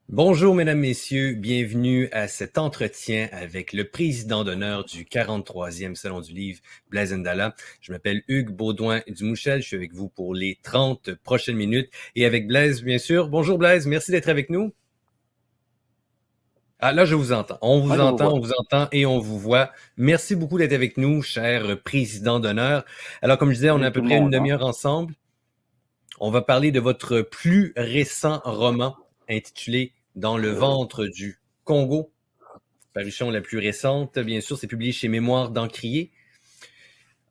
Bonjour, mesdames, messieurs. Bienvenue à cet entretien avec le président d'honneur du 43e Salon du Livre, Blaise Ndala. Je m'appelle Hugues Baudouin-Dumouchel. Je suis avec vous pour les 30 prochaines minutes et avec Blaise, bien sûr. Bonjour, Blaise. Merci d'être avec nous. Ah, là, je vous entends. Moi, je vous On vois. vous entend et on vous voit. Merci beaucoup d'être avec nous, cher président d'honneur. Alors, comme je disais, on a à Salut peu tout le près une monde, hein. demi-heure ensemble. On va parler de votre plus récent roman intitulé Dans le ventre du Congo. Parution la plus récente, bien sûr, c'est publié chez Mémoires d'Encrier.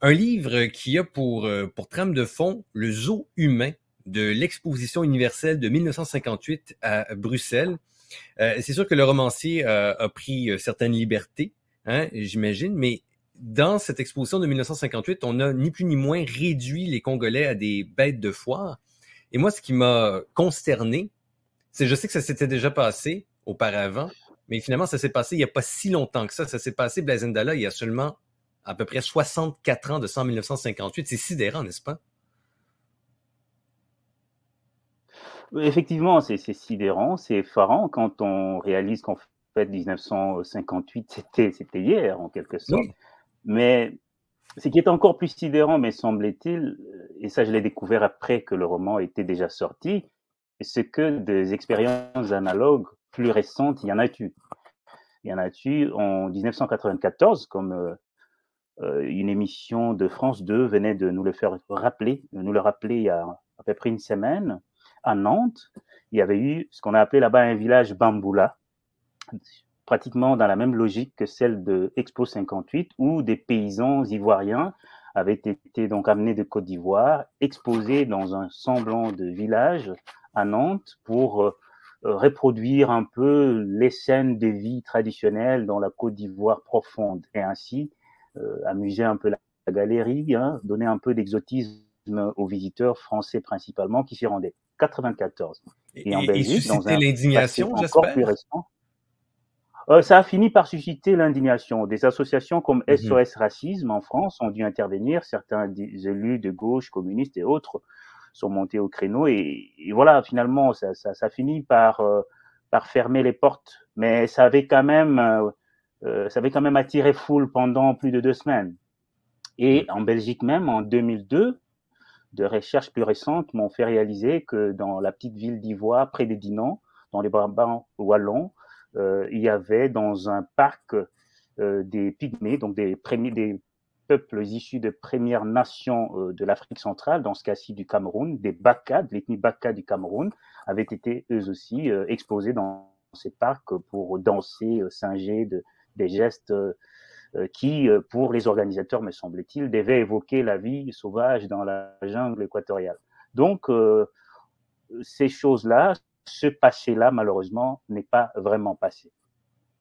Un livre qui a pour trame de fond le zoo humain de l'exposition universelle de 1958 à Bruxelles. C'est sûr que le romancier a pris certaines libertés, hein, j'imagine, mais dans cette exposition de 1958, on a ni plus ni moins réduit les Congolais à des bêtes de foire. Et moi, ce qui m'a consterné, c'est je sais que ça s'était déjà passé auparavant, mais finalement, ça s'est passé il n'y a pas si longtemps que ça. Ça s'est passé, Blaise Ndala, il y a seulement à peu près 64 ans de ça en 1958. C'est sidérant, n'est-ce pas? Effectivement, c'est sidérant, c'est effarant quand on réalise qu'en fait 1958, c'était hier en quelque sorte. Oui. Mais ce qui est encore plus sidérant, me semble-t-il, et ça je l'ai découvert après que le roman était déjà sorti, c'est que des expériences analogues plus récentes, il y en a eu. Il y en a eu en 1994, comme une émission de France 2 venait de nous le faire rappeler, de nous le rappeler il y a à peu près une semaine. À Nantes, il y avait eu ce qu'on a appelé là-bas un village Bamboula, pratiquement dans la même logique que celle de Expo 58, où des paysans ivoiriens avaient été donc amenés de Côte d'Ivoire, exposés dans un semblant de village à Nantes pour reproduire un peu les scènes de vie traditionnelles dans la Côte d'Ivoire profonde et ainsi amuser un peu la galerie, hein, donner un peu d'exotisme aux visiteurs français principalement qui s'y rendaient. 94. Et en Et Belgique, dans susciter un passé l'indignation, encore plus j'espère? récent, ça a fini par susciter l'indignation. Des associations comme Mhm. SOS Racisme en France ont dû intervenir. Certains élus de gauche, communistes et autres sont montés au créneau. Et voilà, finalement, ça finit par fermer les portes. Mais ça avait quand même attiré foule pendant plus de 2 semaines. Et en Belgique même, en 2002, de recherches plus récentes m'ont fait réaliser que dans la petite ville d'Ivoire, près de Dinan, dans les Brabants wallons, il y avait dans un parc des pygmées, donc des peuples issus de Premières Nations de l'Afrique centrale, dans ce cas-ci du Cameroun, des Baka, de l'ethnie Baka du Cameroun, avaient été eux aussi exposés dans ces parcs pour danser, singer des gestes qui, pour les organisateurs, me semble-t-il, devait évoquer la vie sauvage dans la jungle équatoriale. Donc, ces choses-là, ce passé-là, malheureusement, n'est pas vraiment passé.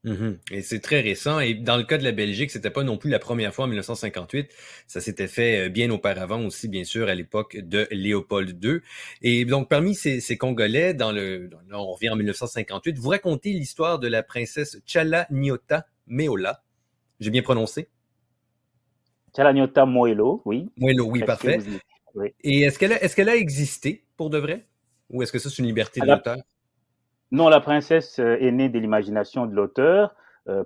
Mhm. Et c'est très récent. Et dans le cas de la Belgique, c'était pas non plus la première fois en 1958. Ça s'était fait bien auparavant aussi, bien sûr, à l'époque de Léopold II. Et donc, parmi ces Congolais, là, on revient en 1958, vous racontez l'histoire de la princesse Tchala Nyota Meola. J'ai bien prononcé? Chalanyota Moelo, oui, Moelo, oui, presque, parfait. vous y êtes. Oui. Et est-ce qu'elle a existé pour de vrai? Ou est-ce que ça, c'est une liberté de La, l'auteur? non, la princesse est née de l'imagination de l'auteur.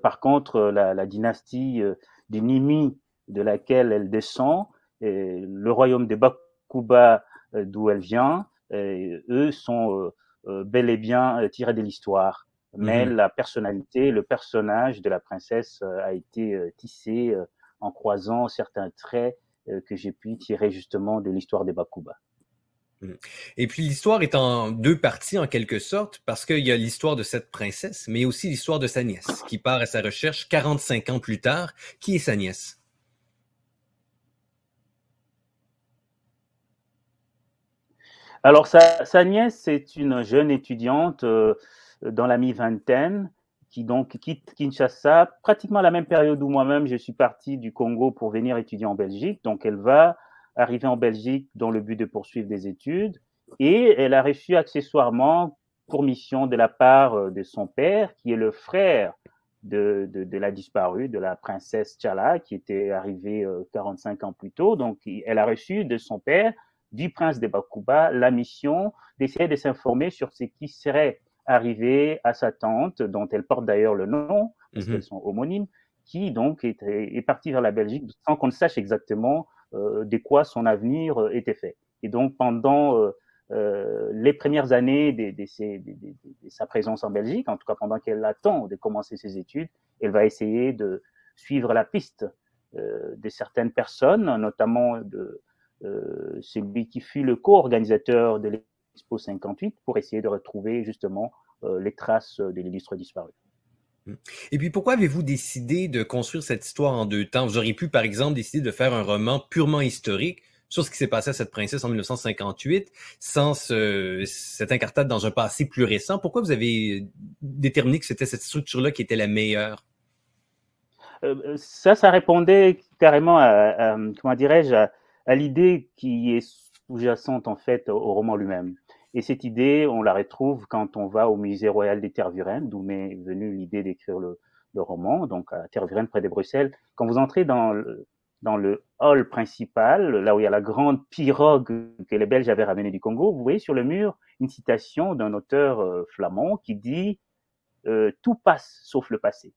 Par contre, la dynastie du Nimi, de laquelle elle descend, le royaume des Bakuba, d'où elle vient, eux sont bel et bien tirés de l'histoire. Mais Mhm. la personnalité, le personnage de la princesse a été tissé en croisant certains traits que j'ai pu tirer justement de l'histoire des Bakuba. Mm. Et puis l'histoire est en deux parties en quelque sorte, parce qu'il y a l'histoire de cette princesse, mais aussi l'histoire de sa nièce, qui part à sa recherche 45 ans plus tard. Qui est sa nièce? Alors, sa nièce, c'est une jeune étudiante dans la mi-vingtaine qui donc quitte Kinshasa pratiquement à la même période où moi-même je suis parti du Congo pour venir étudier en Belgique. Donc, elle va arriver en Belgique dans le but de poursuivre des études et elle a reçu accessoirement pour mission de la part de son père, qui est le frère de la disparue, de la princesse Tchala, qui était arrivée 45 ans plus tôt. Donc, elle a reçu de son père du prince de Bakuba la mission d'essayer de s'informer sur ce qui serait arriver à sa tante, dont elle porte d'ailleurs le nom, parce qu'elles Mhm. sont homonymes, qui donc est partie vers la Belgique sans qu'on ne sache exactement de quoi son avenir était fait. Et donc pendant les premières années de sa présence en Belgique, en tout cas pendant qu'elle attend de commencer ses études, elle va essayer de suivre la piste de certaines personnes, notamment de celui qui fut le co-organisateur de l'Expo 58 pour essayer de retrouver justement les traces de l'illustre disparu. Et puis pourquoi avez-vous décidé de construire cette histoire en deux temps? Vous auriez pu, par exemple, décider de faire un roman purement historique sur ce qui s'est passé à cette princesse en 1958, sans cette incartade dans un passé plus récent. Pourquoi vous avez déterminé que c'était cette structure-là qui était la meilleure? Ça répondait carrément comment dirais-je, à l'idée qui est sous-jacente en fait au roman lui-même. Et cette idée, on la retrouve quand on va au musée royal des Tervuren, d'où m'est venue l'idée d'écrire le roman, donc à Tervuren près de Bruxelles. Quand vous entrez dans le hall principal, là où il y a la grande pirogue que les Belges avaient ramenée du Congo, vous voyez sur le mur une citation d'un auteur flamand qui dit tout passe sauf le passé.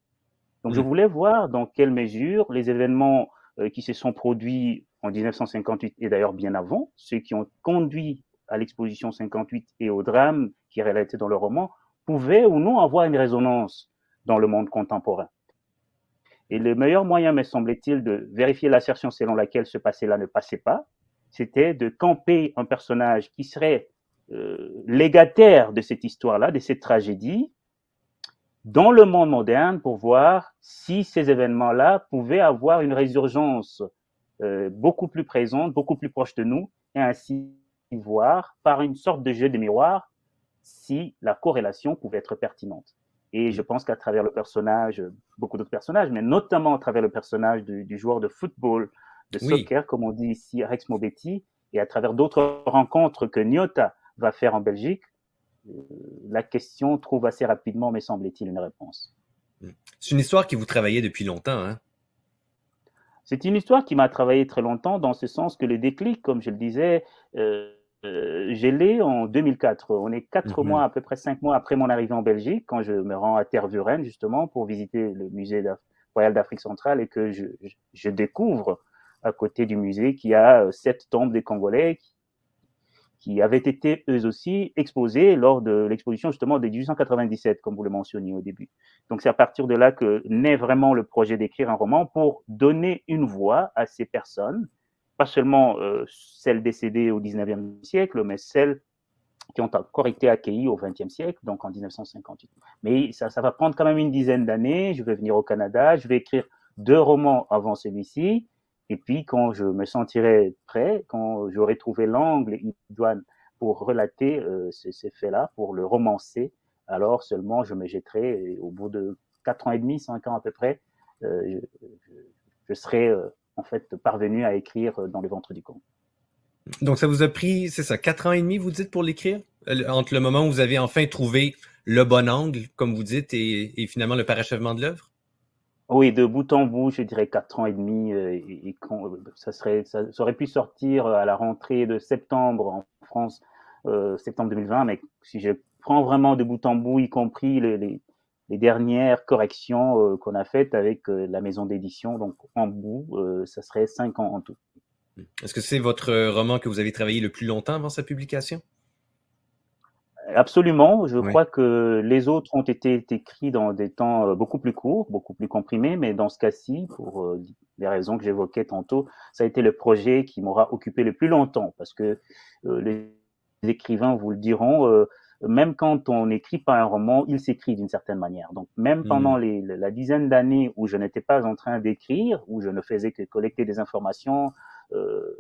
Donc je Mm. voulais voir dans quelle mesure les événements qui se sont produits en 1958 et d'ailleurs bien avant, ceux qui ont conduit à l'exposition 58 et au drame qui est relaté dans le roman, pouvaient ou non avoir une résonance dans le monde contemporain. Et le meilleur moyen, me semblait-il, de vérifier l'assertion selon laquelle ce passé-là ne passait pas, c'était de camper un personnage qui serait légataire de cette histoire-là, de cette tragédie, dans le monde moderne pour voir si ces événements-là pouvaient avoir une résurgence beaucoup plus présente, beaucoup plus proche de nous, et ainsi voir par une sorte de jeu de miroir si la corrélation pouvait être pertinente. Et je pense qu'à travers le personnage, beaucoup d'autres personnages, mais notamment à travers le personnage du joueur de football, de Oui. soccer, comme on dit ici, Rex Mobetti, et à travers d'autres rencontres que Nyota va faire en Belgique, la question trouve assez rapidement, me semble-t-il, une réponse. C'est une histoire qui vous travaillait depuis longtemps, hein? C'est une histoire qui m'a travaillé très longtemps, dans ce sens que le déclic, comme je le disais, je l'ai en 2004. On est 4 mois, Mhm. à peu près 5 mois après mon arrivée en Belgique, quand je me rends à Tervuren, justement, pour visiter le musée royal d'Afrique centrale et que je découvre à côté du musée qu'il y a 7 tombes des Congolais qui avaient été eux aussi exposés lors de l'exposition justement de 1897, comme vous le mentionniez au début. Donc c'est à partir de là que naît vraiment le projet d'écrire un roman pour donner une voix à ces personnes, pas seulement celles décédées au 19e siècle, mais celles qui ont encore été accueillies au 20e siècle, donc en 1958. Mais ça va prendre quand même une dizaine d'années. Je vais venir au Canada, je vais écrire 2 romans avant celui-ci. Et puis, quand je me sentirai prêt, quand j'aurai trouvé l'angle idoine pour relater ces faits-là, pour le romancer, alors seulement je me jetterai. Et au bout de 4 ans et demi, 5 ans à peu près, je serai en fait parvenu à écrire dans le ventre du Congo. Donc ça vous a pris, c'est ça, 4 ans et demi, vous dites, pour l'écrire? Entre le moment où vous avez enfin trouvé le bon angle, comme vous dites, et finalement le parachèvement de l'œuvre? Oui, de bout en bout, je dirais 4 ans et demi, ça aurait pu sortir à la rentrée de septembre en France, septembre 2020, mais si je prends vraiment de bout en bout, y compris les dernières corrections qu'on a faites avec la maison d'édition, donc en bout, ça serait 5 ans en tout. Est-ce que c'est votre roman que vous avez travaillé le plus longtemps avant sa publication? Absolument. Je Oui. crois que les autres ont été écrits dans des temps beaucoup plus courts, beaucoup plus comprimés, mais dans ce cas-ci, pour les raisons que j'évoquais tantôt, ça a été le projet qui m'aura occupé le plus longtemps, parce que les écrivains vous le diront, même quand on n'écrit pas un roman, il s'écrit d'une certaine manière. Donc même pendant Mm. la dizaine d'années où je n'étais pas en train d'écrire, où je ne faisais que collecter des informations, euh,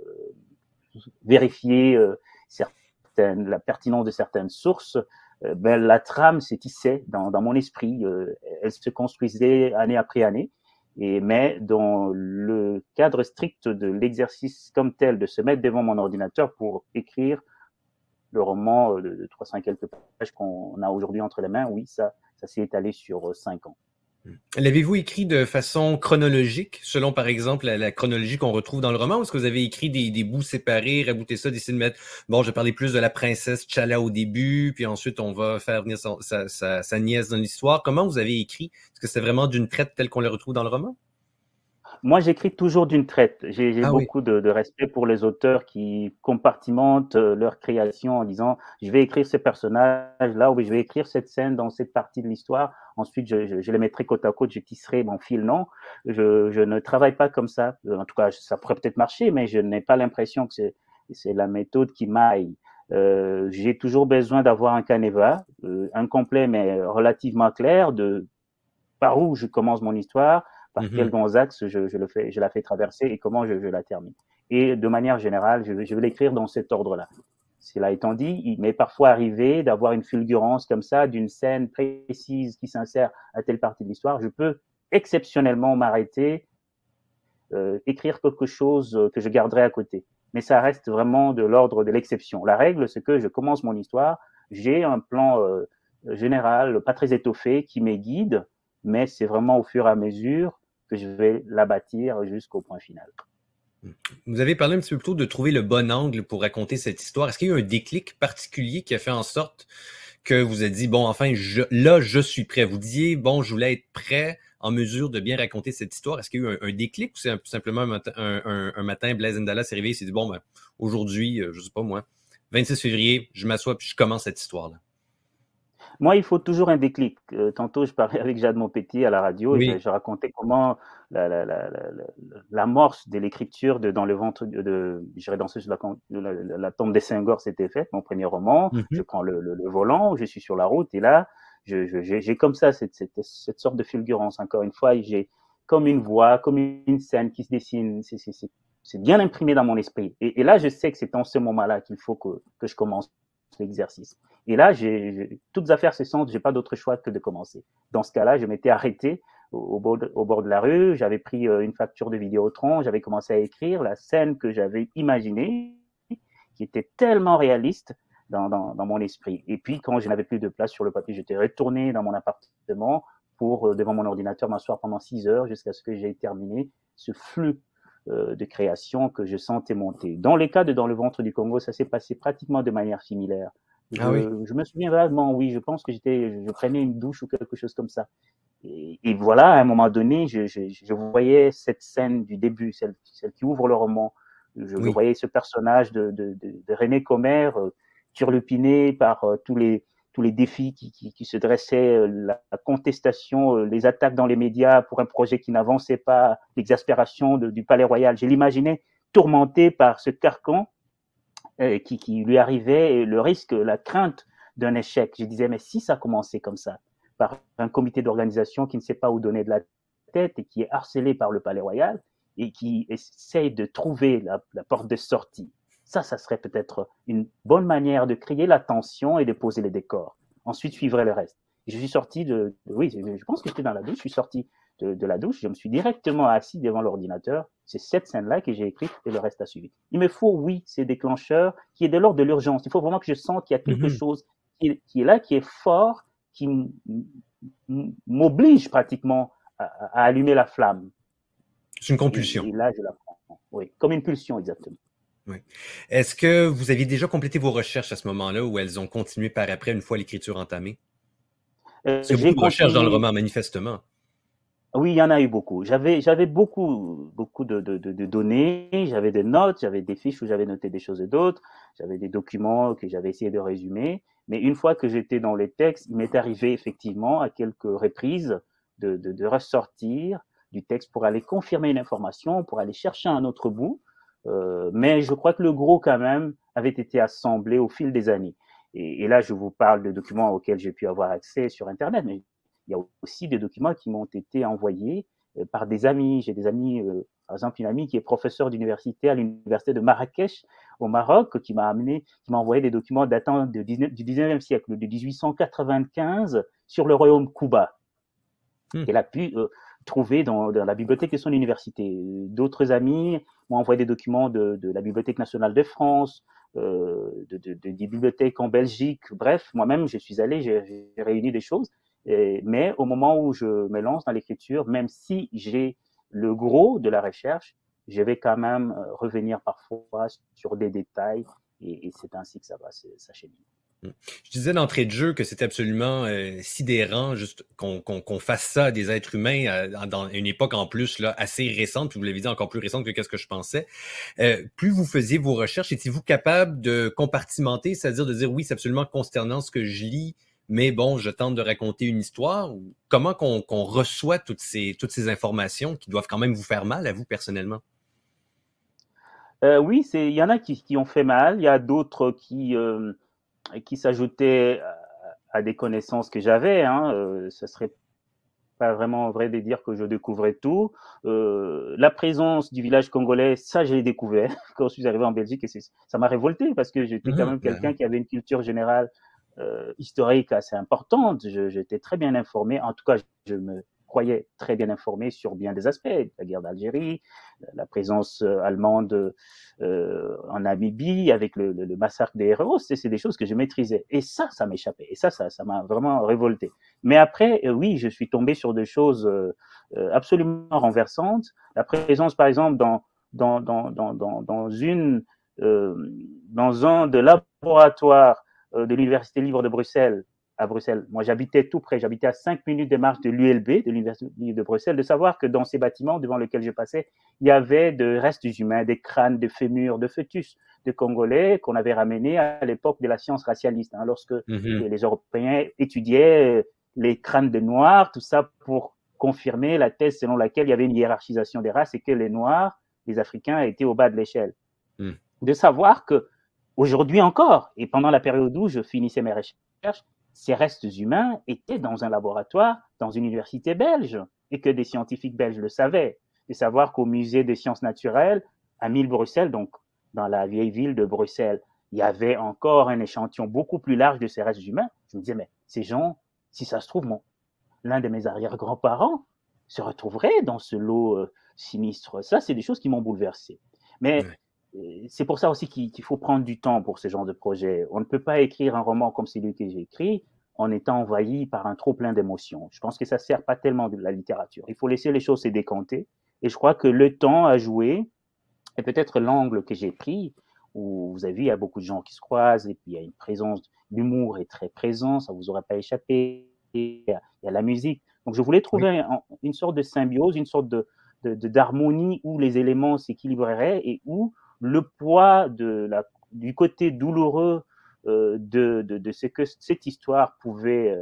vérifier la pertinence de certaines sources, la trame se tissait dans mon esprit, elle se construisait année après année. Mais dans le cadre strict de l'exercice comme tel, de se mettre devant mon ordinateur pour écrire le roman de 300 et quelques pages qu'on a aujourd'hui entre les mains, oui, ça s'est étalé sur 5 ans. L'avez-vous écrit de façon chronologique, selon par exemple la chronologie qu'on retrouve dans le roman, ou est-ce que vous avez écrit des bouts séparés, rabouté ça, décidé de mettre, bon, je vais parler plus de la princesse T'Challa au début, puis ensuite on va faire venir sa nièce dans l'histoire. Comment vous avez écrit? Est-ce que c'est vraiment d'une traite telle qu'on le retrouve dans le roman? Moi, j'écris toujours d'une traite. J'ai Ah oui. beaucoup de respect pour les auteurs qui compartimentent leur création en disant, je vais écrire ce personnage-là, ou je vais écrire cette scène dans cette partie de l'histoire. Ensuite, je les mettrai côte à côte, je tisserai mon fil. Non, je ne travaille pas comme ça. En tout cas, ça pourrait peut-être marcher, mais je n'ai pas l'impression que c'est la méthode qui m'aille. J'ai toujours besoin d'avoir un canevas, incomplet mais relativement clair, de par où je commence mon histoire, par quels Mhm. grands axes je la fais traverser et comment je la termine. Et de manière générale, je vais l'écrire dans cet ordre-là. Cela étant dit, il m'est parfois arrivé d'avoir une fulgurance comme ça, d'une scène précise qui s'insère à telle partie de l'histoire. Je peux exceptionnellement m'arrêter, écrire quelque chose que je garderai à côté. Mais ça reste vraiment de l'ordre de l'exception. La règle, c'est que je commence mon histoire, j'ai un plan général, pas très étoffé, qui me guide, mais c'est vraiment au fur et à mesure que je vais la bâtir jusqu'au point final. Vous avez parlé un petit peu plus tôt de trouver le bon angle pour raconter cette histoire. Est-ce qu'il y a eu un déclic particulier qui a fait en sorte que vous avez dit, bon, enfin, là, je suis prêt. Vous disiez, bon, je voulais être prêt, en mesure de bien raconter cette histoire. Est-ce qu'il y a eu un déclic ou c'est simplement un matin, Blaise Ndala s'est réveillé et s'est dit, bon, ben, aujourd'hui, je sais pas moi, 26 février, je m'assois puis je commence cette histoire-là. Moi, il faut toujours un déclic. Tantôt, je parlais avec Jade Montpetit à la radio et Oui. je racontais comment l'amorce de l'écriture dans le ventre je dirais dans la tombe des Senghor s'était faite, mon premier roman. Je Mhm. prends le volant, je suis sur la route et là, j'ai comme ça cette sorte de fulgurance. Encore une fois, j'ai comme une voix, comme une scène qui se dessine. C'est bien imprimé dans mon esprit. Et là, je sais que c'est en ce moment-là qu'il faut que je commence l'exercice. Et là, toutes affaires cessantes, j'ai pas d'autre choix que de commencer. Dans ce cas-là, je m'étais arrêté au bord de la rue, j'avais pris une facture de Vidéotron, j'avais commencé à écrire la scène que j'avais imaginée, qui était tellement réaliste dans mon esprit. Et puis, quand je n'avais plus de place sur le papier, j'étais retourné dans mon appartement pour, devant mon ordinateur, m'asseoir pendant 6 heures jusqu'à ce que j'ai terminé ce flux de création que je sentais monter. Dans les cas de Dans le ventre du Congo, ça s'est passé pratiquement de manière similaire. Ah oui. Je me souviens vaguement, oui, je pense que je prenais une douche ou quelque chose comme ça. Et voilà, à un moment donné, je voyais cette scène du début, celle qui ouvre le roman. Je Oui. voyais ce personnage de René Comer, turlupiné par tous les défis qui se dressaient, la contestation, les attaques dans les médias pour un projet qui n'avançait pas, l'exaspération du Palais Royal. Je l'imaginais tourmenté par ce carcan qui lui arrivait, et le risque, la crainte d'un échec. Je disais, mais si ça commençait comme ça, par un comité d'organisation qui ne sait pas où donner de la tête et qui est harcelé par le Palais Royal et qui essaye de trouver la porte de sortie, ça serait peut-être une bonne manière de créer la tension et de poser les décors. Ensuite suivrait le reste. Et je suis sorti oui, je pense que j'étais dans la douche, je suis sorti de la douche, je me suis directement assis devant l'ordinateur. C'est cette scène-là que j'ai écrite et le reste a suivi. Il me faut, oui, ces déclencheurs qui est de l'ordre de l'urgence. Il faut vraiment que je sente qu'il y a quelque Mhm. chose qui est là, qui est fort, qui m'oblige pratiquement à allumer la flamme. C'est une compulsion. Et là, je la prends. Oui, comme une pulsion, exactement. Oui. Est-ce que vous aviez déjà complété vos recherches à ce moment-là ou elles ont continué par après une fois l'écriture entamée? Parce qu'il y a beaucoup J'ai de recherches dans le continué. roman, manifestement. Oui, il y en a eu beaucoup. J'avais beaucoup de données, j'avais des notes, j'avais des fiches où j'avais noté des choses et d'autres, j'avais des documents que j'avais essayé de résumer. Mais une fois que j'étais dans les textes, il m'est arrivé effectivement à quelques reprises de ressortir du texte pour aller confirmer une information, pour aller chercher un autre bout. Mais je crois que le gros quand même avait été assemblé au fil des années. Et là, je vous parle de documents auxquels j'ai pu avoir accès sur Internet, mais il y a aussi des documents qui m'ont été envoyés par des amis. J'ai des amis, par exemple, une amie qui est professeure d'université à l'université de Marrakech au Maroc, qui m'a envoyé des documents datant du 19e siècle, de 1895, sur le royaume Cuba, Hmm. qu'elle a pu trouver dans la bibliothèque de son université. D'autres amis m'ont envoyé des documents de la Bibliothèque nationale de France, des bibliothèques en Belgique. Bref, moi-même, je suis allé, j'ai réuni des choses Mais au moment où je me lance dans l'écriture, même si j'ai le gros de la recherche, je vais quand même revenir parfois sur des détails et c'est ainsi que ça va s'acheminer. Je disais d'entrée de jeu que c'était absolument sidérant juste qu'on fasse ça à des êtres humains dans une époque en plus là assez récente, puis vous l'avez dit encore plus récente que qu'est-ce que je pensais. Plus vous faisiez vos recherches, étiez-vous capable de compartimenter, c'est-à-dire de dire oui, c'est absolument consternant ce que je lis, mais bon, je tente de raconter une histoire. Comment qu'on reçoit toutes ces informations qui doivent quand même vous faire mal à vous personnellement? Oui, il y en a qui ont fait mal, il y a d'autres qui s'ajoutaient à des connaissances que j'avais. Hein. Ce serait pas vraiment vrai de dire que je découvrais tout. La présence du village congolais, ça, je l'ai découvert quand je suis arrivé en Belgique et ça m'a révolté parce que j'étais quand même quelqu'un qui avait une culture générale historique assez importante. J'étais très bien informé. En tout cas, je me croyais très bien informé sur bien des aspects. La guerre d'Algérie, la présence allemande en Namibie, avec le massacre des héros, c'est des choses que je maîtrisais. Et ça m'échappait. Et ça m'a vraiment révolté. Mais après, oui, je suis tombé sur des choses absolument renversantes. La présence, par exemple, dans un de laboratoires de l'Université libre de Bruxelles, à Bruxelles. Moi, j'habitais tout près, j'habitais à 5 minutes de marche de l'ULB, de l'Université libre de Bruxelles, de savoir que dans ces bâtiments devant lesquels je passais, il y avait de restes humains, des crânes, de fémurs, de fœtus de Congolais qu'on avait ramenés à l'époque de la science racialiste, hein, lorsque les Européens étudiaient les crânes de Noirs, tout ça pour confirmer la thèse selon laquelle il y avait une hiérarchisation des races et que les Noirs, les Africains, étaient au bas de l'échelle. De savoir que aujourd'hui encore, et pendant la période où je finissais mes recherches, ces restes humains étaient dans un laboratoire, dans une université belge, et que des scientifiques belges le savaient. De savoir qu'au musée des sciences naturelles, à Mille-Bruxelles, donc dans la vieille ville de Bruxelles, il y avait encore un échantillon beaucoup plus large de ces restes humains. Je me disais, mais ces gens, si ça se trouve, l'un de mes arrière-grands-parents se retrouverait dans ce lot sinistre. Ça, c'est des choses qui m'ont bouleversé. Mais c'est pour ça aussi qu'il faut prendre du temps pour ce genre de projet. On ne peut pas écrire un roman comme celui que j'ai écrit en étant envahi par un trop plein d'émotions. Je pense que ça ne sert pas tellement de la littérature. Il faut laisser les choses se décanter. Et je crois que le temps a joué, et peut-être l'angle que j'ai pris, où vous avez vu, il y a beaucoup de gens qui se croisent, et puis il y a une présence, l'humour est très présent, ça ne vous aurait pas échappé, il y a la musique. Donc je voulais trouver une sorte de symbiose, une sorte d'harmonie où les éléments s'équilibreraient et où le poids du côté douloureux de ce que cette histoire pouvait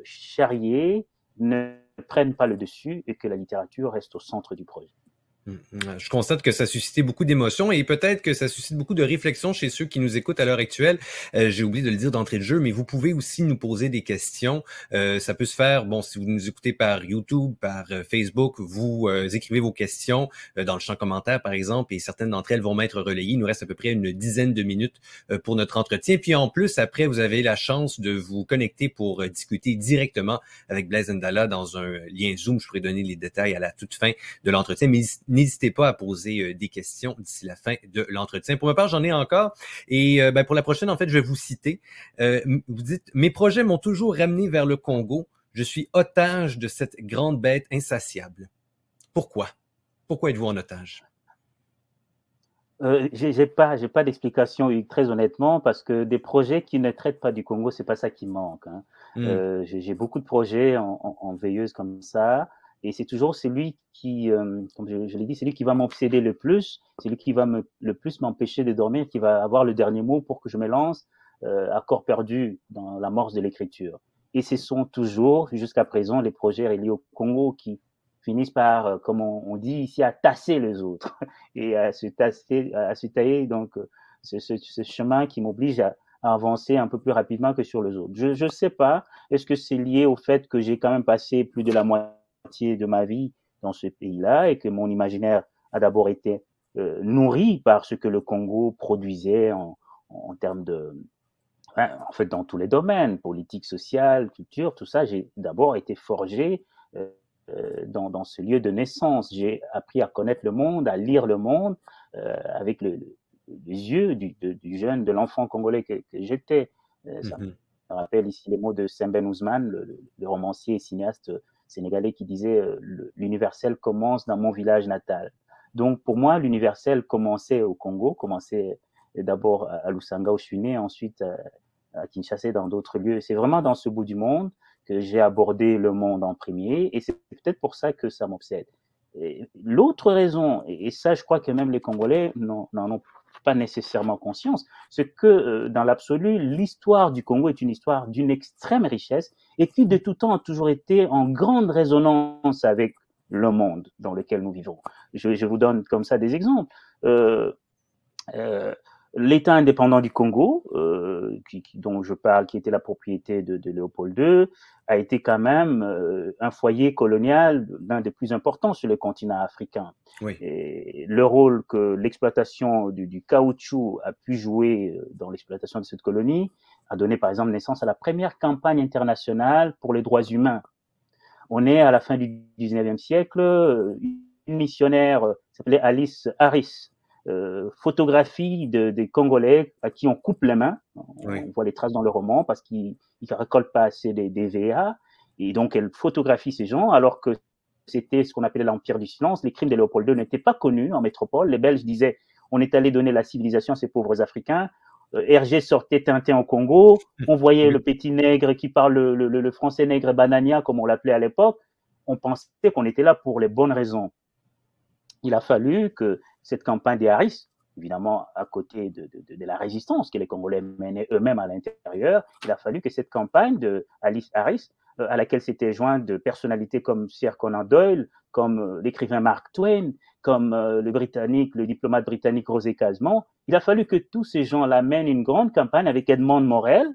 charrier ne prenne pas le dessus et que la littérature reste au centre du projet. Je constate que ça a suscité beaucoup d'émotions et peut-être que ça suscite beaucoup de réflexions chez ceux qui nous écoutent à l'heure actuelle. J'ai oublié de le dire d'entrée de jeu, mais vous pouvez aussi nous poser des questions. Ça peut se faire, bon, si vous nous écoutez par YouTube, par Facebook, vous écrivez vos questions dans le champ commentaire, par exemple, et certaines d'entre elles vont m'être relayées. Il nous reste à peu près une dizaine de minutes pour notre entretien. Puis en plus, après, vous avez la chance de vous connecter pour discuter directement avec Blaise Ndala dans un lien Zoom. Je pourrais donner les détails à la toute fin de l'entretien, mais n'hésitez pas à poser des questions d'ici la fin de l'entretien. Pour ma part, j'en ai encore. Et pour la prochaine, en fait, je vais vous citer. Vous dites, mes projets m'ont toujours ramené vers le Congo. Je suis otage de cette grande bête insatiable. Pourquoi? Pourquoi êtes-vous en otage? J'ai pas d'explication, très honnêtement, parce que des projets qui ne traitent pas du Congo, c'est pas ça qui manque. Hein. J'ai beaucoup de projets en veilleuse comme ça. Et c'est toujours celui qui, comme je l'ai dit, c'est lui qui va m'obséder le plus, c'est lui qui va le plus m'empêcher de dormir, qui va avoir le dernier mot pour que je me lance à corps perdu dans l'amorce de l'écriture. Et ce sont toujours, jusqu'à présent, les projets reliés au Congo qui finissent par, comme on dit ici, à tasser les autres et à se tailler donc ce chemin qui m'oblige à avancer un peu plus rapidement que sur les autres. Je sais pas, est-ce que c'est lié au fait que j'ai quand même passé plus de la moitié de ma vie dans ce pays-là et que mon imaginaire a d'abord été nourri par ce que le Congo produisait en termes en fait, dans tous les domaines, politique, sociale, culture, tout ça, j'ai d'abord été forgé dans ce lieu de naissance. J'ai appris à connaître le monde, à lire le monde avec les yeux du jeune, de l'enfant congolais que j'étais. rappelle ici les mots de Sembène Ousmane, le romancier et cinéaste sénégalais qui disait l'universel commence dans mon village natal. Donc pour moi, l'universel commençait au Congo, commençait d'abord à Lusanga où je suis né, ensuite à Kinshasa et dans d'autres lieux. C'est vraiment dans ce bout du monde que j'ai abordé le monde en premier et c'est peut-être pour ça que ça m'obsède. L'autre raison, et ça je crois que même les Congolais n'en ont pas nécessairement conscience, c'est que dans l'absolu, l'histoire du Congo est une histoire d'une extrême richesse et qui de tout temps a toujours été en grande résonance avec le monde dans lequel nous vivons. Je vous donne comme ça des exemples. L'État indépendant du Congo, dont je parle, qui était la propriété de Léopold II, a été quand même un foyer colonial, l'un des plus importants sur le continent africain. Oui. Et le rôle que l'exploitation du caoutchouc a pu jouer dans l'exploitation de cette colonie a donné par exemple naissance à la première campagne internationale pour les droits humains. On est à la fin du 19e siècle, une missionnaire s'appelait Alice Harris, photographie des Congolais à qui on coupe les mains. Oui. On voit les traces dans le roman parce qu'ils ne récoltent pas assez des VA. Et donc, elle photographie ces gens alors que c'était ce qu'on appelait l'Empire du silence. Les crimes de Léopold II n'étaient pas connus en métropole. Les Belges disaient on est allé donner la civilisation à ces pauvres Africains. Hergé sortait Tintin au Congo. On voyait le petit nègre qui parle le français nègre banania, comme on l'appelait à l'époque. On pensait qu'on était là pour les bonnes raisons. Il a fallu que cette campagne des Harris, évidemment à côté de la résistance que les Congolais menaient eux-mêmes à l'intérieur, il a fallu que cette campagne de Alice Harris, à laquelle s'étaient joints de personnalités comme Sir Conan Doyle, comme l'écrivain Mark Twain, comme le diplomate britannique José Casement, il a fallu que tous ces gens-là mènent une grande campagne avec Edmond Morel,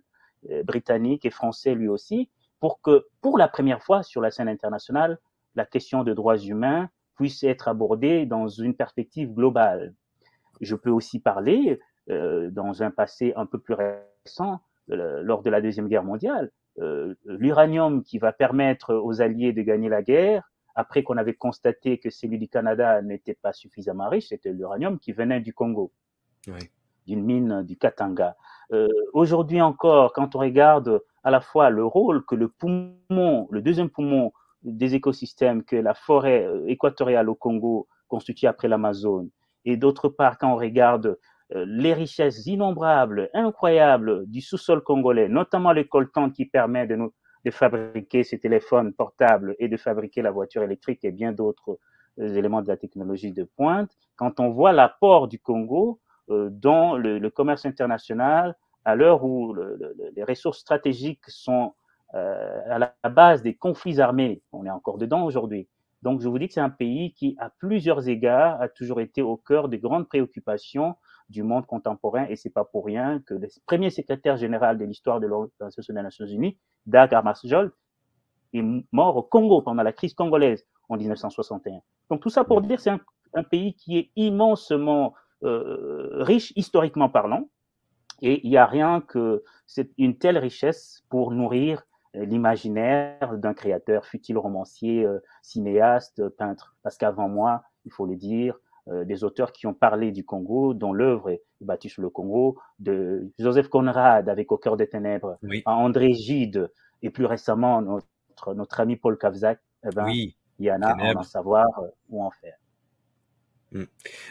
britannique et français lui aussi, pour que, pour la première fois sur la scène internationale, la question des droits humains puisse être abordée dans une perspective globale. Je peux aussi parler, dans un passé un peu plus récent, lors de la Deuxième Guerre mondiale, l'uranium qui va permettre aux Alliés de gagner la guerre, après qu'on avait constaté que celui du Canada n'était pas suffisamment riche, c'était l'uranium qui venait du Congo, d'une mine du Katanga. Aujourd'hui encore, quand on regarde à la fois le rôle que le deuxième poumon des écosystèmes que la forêt équatoriale au Congo constitue après l'Amazone, et d'autre part, quand on regarde les richesses innombrables, incroyables du sous-sol congolais, notamment le coltan qui permet de fabriquer ces téléphones portables et de fabriquer la voiture électrique et bien d'autres éléments de la technologie de pointe, quand on voit l'apport du Congo dans le commerce international, à l'heure où les ressources stratégiques sont à la base des conflits armés, on est encore dedans aujourd'hui. Donc, je vous dis que c'est un pays qui, à plusieurs égards, a toujours été au cœur des grandes préoccupations du monde contemporain, et c'est pas pour rien que le premier secrétaire général de l'histoire de l'Organisation des Nations Unies, Dag Hammarskjöld, est mort au Congo pendant la crise congolaise en 1961. Donc, tout ça pour dire que c'est un pays qui est immensément riche historiquement parlant, et il n'y a rien que une telle richesse pour nourrir l'imaginaire d'un créateur, fut-il romancier, cinéaste, peintre. Parce qu'avant moi, il faut le dire, des auteurs qui ont parlé du Congo, dont l'œuvre est bâtie sur le Congo, de Joseph Conrad avec Au cœur des ténèbres, à André Gide, et plus récemment notre ami Paul Kavzak, il y en a à en savoir ou en faire.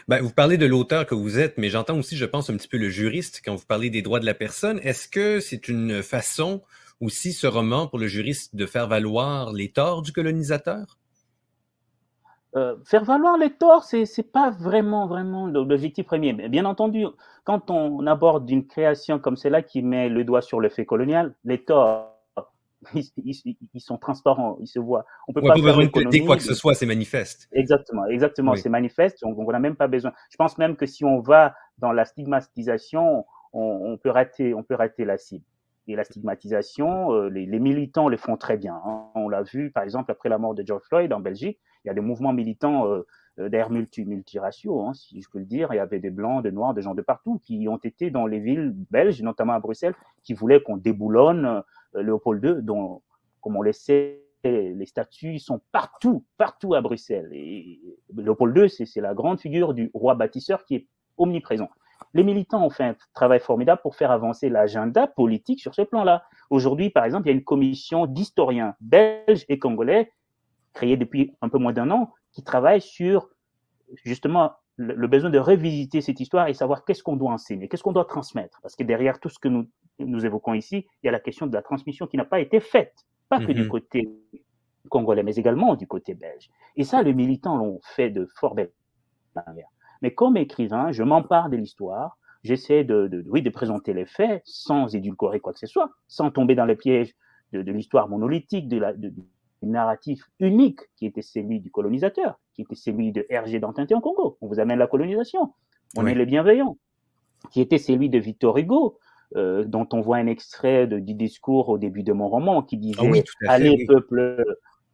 Ben, vous parlez de l'auteur que vous êtes, mais j'entends aussi, je pense, un petit peu le juriste quand vous parlez des droits de la personne. Est-ce que c'est une façon aussi, ce roman, pour le juriste, de faire valoir les torts du colonisateur? Faire valoir les torts, c'est pas vraiment l'objectif premier. Mais bien entendu, quand on aborde une création comme celle-là qui met le doigt sur le fait colonial, les torts, ils sont transparents, ils se voient. On peut pas faire besoin de plaider quoi que ce soit, c'est manifeste. Exactement, oui. C'est manifeste. On n'a même pas besoin. Je pense même que si on va dans la stigmatisation, on peut rater la cible. Et la stigmatisation, les militants le font très bien. Hein. On l'a vu, par exemple, après la mort de George Floyd en Belgique, il y a des mouvements militants d'air multiraciaux, hein, si je peux le dire. Il y avait des blancs, des noirs, des gens de partout qui ont été dans les villes belges, notamment à Bruxelles, qui voulaient qu'on déboulonne Léopold II, dont, comme on le sait, les statues sont partout à Bruxelles. Et Léopold II, c'est la grande figure du roi bâtisseur qui est omniprésent. Les militants ont fait un travail formidable pour faire avancer l'agenda politique sur ce plan-là. Aujourd'hui, par exemple, il y a une commission d'historiens belges et congolais créée depuis un peu moins d'un an qui travaille sur justement le besoin de revisiter cette histoire et savoir qu'est-ce qu'on doit enseigner, qu'est-ce qu'on doit transmettre. Parce que derrière tout ce que nous évoquons ici, il y a la question de la transmission qui n'a pas été faite, pas que du côté congolais, mais également du côté belge. Et ça, les militants l'ont fait de fort belle manière. Mais comme écrivain, je m'empare de l'histoire, j'essaie de présenter les faits sans édulcorer quoi que ce soit, sans tomber dans les pièges de l'histoire monolithique, du narratif unique qui était celui du colonisateur, qui était celui de Hergé d'Antintin en Congo. On vous amène la colonisation, on est les bienveillants, qui était celui de Victor Hugo, dont on voit un extrait du discours au début de mon roman, qui disait « Allez, peuple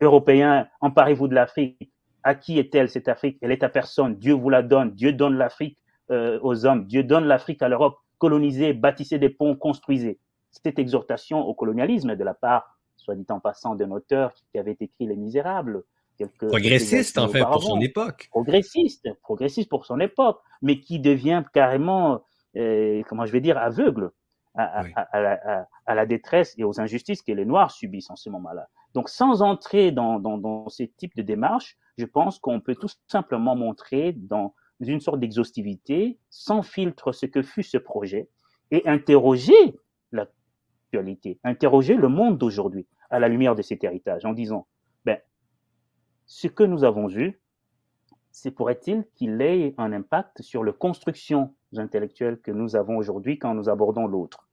européen, emparez-vous de l'Afrique. À qui est-elle cette Afrique? Elle est à personne. Dieu vous la donne. Dieu donne l'Afrique aux hommes. Dieu donne l'Afrique à l'Europe. Colonisez, bâtissez des ponts, construisez. » Cette exhortation au colonialisme de la part, soit dit en passant, d'un auteur qui avait écrit Les Misérables. Progressiste, en fait, pour son époque. Progressiste pour son époque, mais qui devient carrément, comment je vais dire, aveugle à la détresse et aux injustices que les Noirs subissent en ce moment-là. Donc, sans entrer dans ce type de démarche, je pense qu'on peut tout simplement montrer dans une sorte d'exhaustivité, sans filtre, ce que fut ce projet et interroger l'actualité, interroger le monde d'aujourd'hui à la lumière de cet héritage en disant, ce que nous avons eu, c'est pourrait-il qu'il ait un impact sur les constructions intellectuelles que nous avons aujourd'hui quand nous abordons l'autre.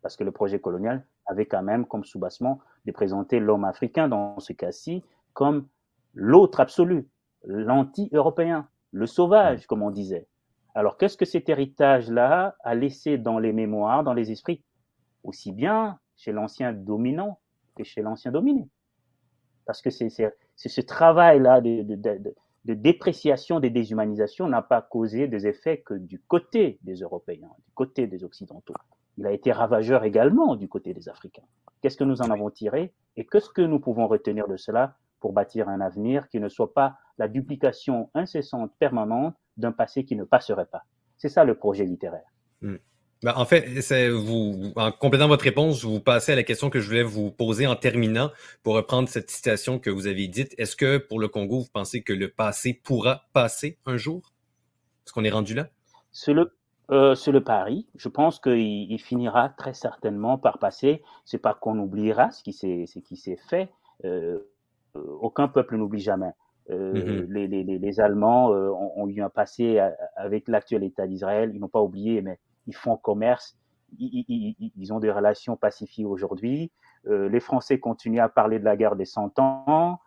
Parce que le projet colonial avait quand même comme soubassement de présenter l'homme africain, dans ce cas-ci, comme l'autre absolu, l'anti-européen, le sauvage, comme on disait. Alors, qu'est-ce que cet héritage-là a laissé dans les mémoires, dans les esprits, aussi bien chez l'ancien dominant que chez l'ancien dominé? Parce que c'est ce travail-là de dépréciation, de déshumanisation n'a pas causé des effets que du côté des Européens, du côté des Occidentaux. Il a été ravageur également du côté des Africains. Qu'est-ce que nous en avons tiré et qu'est-ce que nous pouvons retenir de cela pour bâtir un avenir qui ne soit pas la duplication incessante, permanente d'un passé qui ne passerait pas? C'est ça le projet littéraire. En fait, en complétant votre réponse, vous passez à la question que je voulais vous poser en terminant pour reprendre cette citation que vous avez dite. Est-ce que pour le Congo, vous pensez que le passé pourra passer un jour? Est-ce qu'on est rendu là? C'est le pari. Je pense qu'il finira très certainement par passer. C'est pas qu'on oubliera ce qui s'est fait. Aucun peuple n'oublie jamais. Les Allemands ont eu un passé avec l'actuel État d'Israël. Ils n'ont pas oublié, mais ils font commerce. Ils ont des relations pacifiées aujourd'hui. Les Français continuent à parler de la guerre des 100 ans.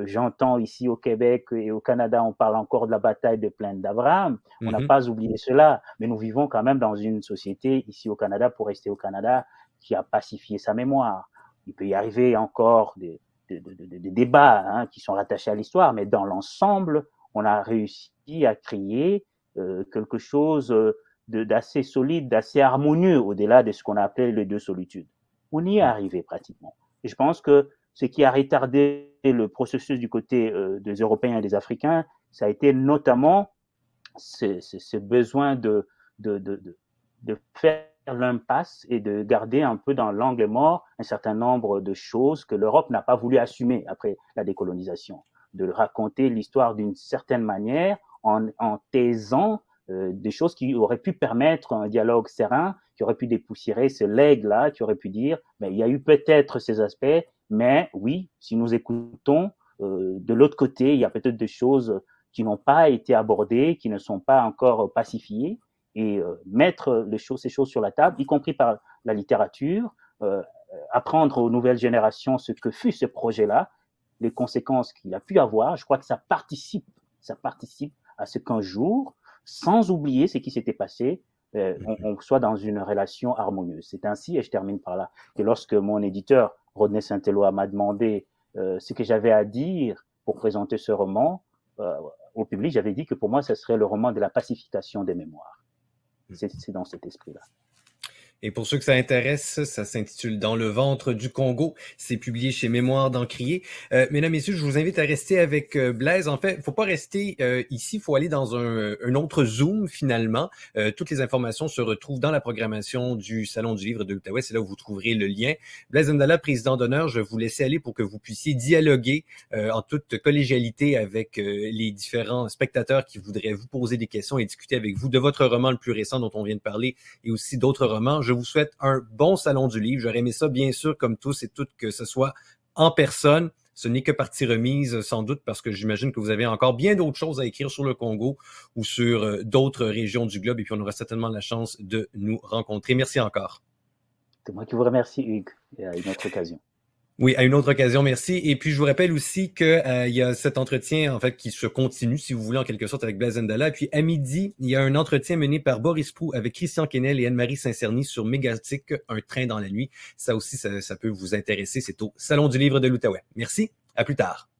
J'entends ici au Québec et au Canada, on parle encore de la bataille de Plaine d'Abraham. On n'a pas oublié cela, mais nous vivons quand même dans une société ici au Canada, pour rester au Canada, qui a pacifié sa mémoire. Il peut y arriver encore des débats qui sont rattachés à l'histoire, mais dans l'ensemble, on a réussi à créer quelque chose d'assez solide, d'assez harmonieux, au-delà de ce qu'on a appelé les deux solitudes. On y est arrivé pratiquement. Et je pense que ce qui a retardé le processus du côté des Européens et des Africains, ça a été notamment ce besoin de faire l'impasse et de garder un peu dans l'angle mort un certain nombre de choses que l'Europe n'a pas voulu assumer après la décolonisation, de raconter l'histoire d'une certaine manière en taisant des choses qui auraient pu permettre un dialogue serein, qui aurait pu dépoussiérer ce legs-là, qui aurait pu dire, il y a eu peut-être ces aspects, mais oui, si nous écoutons, de l'autre côté, il y a peut-être des choses qui n'ont pas été abordées, qui ne sont pas encore pacifiées, et mettre ces choses sur la table, y compris par la littérature, apprendre aux nouvelles générations ce que fut ce projet-là, les conséquences qu'il a pu avoir. Je crois que ça participe à ce qu'un jour, sans oublier ce qui s'était passé, on soit dans une relation harmonieuse. C'est ainsi, et je termine par là, que lorsque mon éditeur, Rodney Saint-Éloi, m'a demandé ce que j'avais à dire pour présenter ce roman au public, j'avais dit que pour moi, ce serait le roman de la pacification des mémoires. C'est dans cet esprit-là. Et pour ceux que ça intéresse, ça s'intitule Dans le ventre du Congo. C'est publié chez Mémoire d'Encrier. Mesdames, Messieurs, je vous invite à rester avec Blaise. En fait, il ne faut pas rester ici, il faut aller dans un autre Zoom finalement. Toutes les informations se retrouvent dans la programmation du Salon du Livre de l'Outaouais. C'est là où vous trouverez le lien. Blaise Ndala, président d'honneur, je vais vous laisser aller pour que vous puissiez dialoguer en toute collégialité avec les différents spectateurs qui voudraient vous poser des questions et discuter avec vous de votre roman le plus récent dont on vient de parler et aussi d'autres romans. Je vous souhaite un bon Salon du Livre. J'aurais aimé ça, bien sûr, comme tous et toutes, que ce soit en personne. Ce n'est que partie remise, sans doute, parce que j'imagine que vous avez encore bien d'autres choses à écrire sur le Congo ou sur d'autres régions du globe, et puis on aura certainement la chance de nous rencontrer. Merci encore. C'est moi qui vous remercie, Hugues, et à une autre occasion. Oui, à une autre occasion, merci. Et puis, je vous rappelle aussi qu'il y a cet entretien, en fait, qui se continue, si vous voulez, en quelque sorte, avec Blaise Ndala. Et puis, à midi, il y a un entretien mené par Boris Proulx avec Christian Quesnel et Anne-Marie Saint-Cerny sur Mégatique, un train dans la nuit. Ça aussi, ça peut vous intéresser. C'est au Salon du Livre de l'Outaouais. Merci. À plus tard.